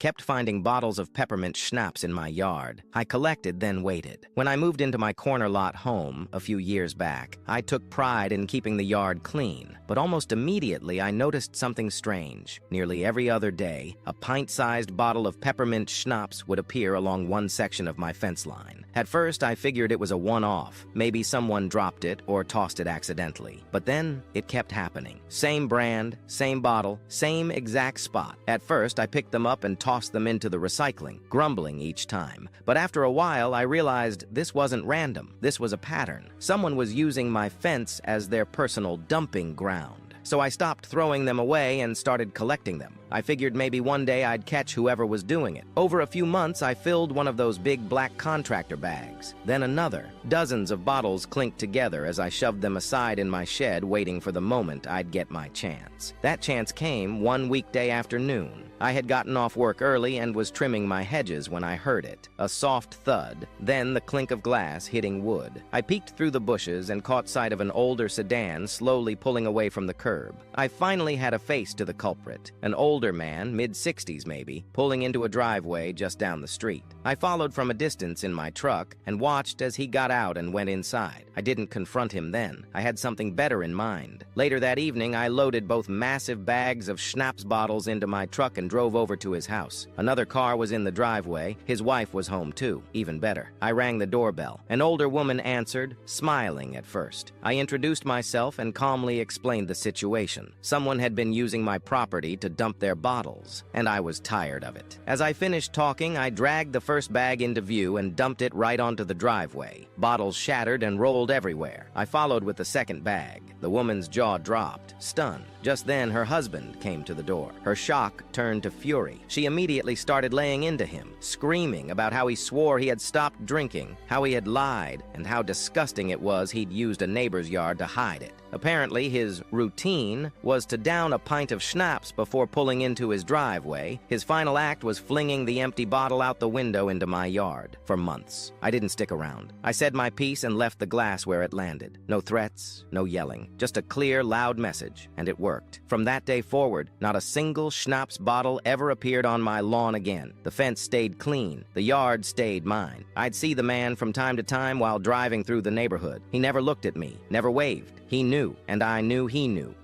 kept finding bottles of peppermint schnapps in my yard. I collected, then waited. When I moved into my corner lot home a few years back, I took pride in keeping the yard clean, but almost immediately I noticed something strange. Nearly every other day, a pint-sized bottle of peppermint schnapps would appear along one section of my fence line. At first, I figured it was a one-off. Maybe someone dropped it or tossed it accidentally. But then, it kept happening. Same brand, same bottle, same exact spot. At first, I picked them up and tossed them into the recycling, grumbling each time. But after a while, I realized this wasn't random. This was a pattern. Someone was using my fence as their personal dumping ground. So I stopped throwing them away and started collecting them. I figured maybe one day I'd catch whoever was doing it. Over a few months, I filled one of those big black contractor bags. Then another. Dozens of bottles clinked together as I shoved them aside in my shed, waiting for the moment I'd get my chance. That chance came one weekday afternoon. I had gotten off work early and was trimming my hedges when I heard it. A soft thud, then the clink of glass hitting wood. I peeked through the bushes and caught sight of an older sedan slowly pulling away from the curb. I finally had a face to the culprit. An older man, mid-60s maybe, pulling into a driveway just down the street. I followed from a distance in my truck and watched as he got out and went inside. I didn't confront him then. I had something better in mind. Later that evening, I loaded both massive bags of schnapps bottles into my truck and drove over to his house. Another car was in the driveway. His wife was home too. Even better. I rang the doorbell. An older woman answered, smiling at first. I introduced myself and calmly explained the situation. Someone had been using my property to dump their bottles, and I was tired of it. As I finished talking, I dragged the first bag into view and dumped it right onto the driveway. Bottles shattered and rolled everywhere. I followed with the second bag. The woman's jaw dropped, stunned. Just then, her husband came to the door. Her shock turned to fury. She immediately started laying into him, screaming about how he swore he had stopped drinking, how he had lied, and how disgusting it was he'd used a neighbor's yard to hide it. Apparently, his routine was to down a pint of schnapps before pulling into his driveway. His final act was flinging the empty bottle out the window into my yard. For months, I didn't stick around. I said my piece and left the glass where it landed. No threats, no yelling, just a clear, loud message, and it worked. From that day forward, not a single schnapps bottle ever appeared on my lawn again. The fence stayed clean. The yard stayed mine. I'd see the man from time to time while driving through the neighborhood. He never looked at me, never waved. He knew, and I knew he knew.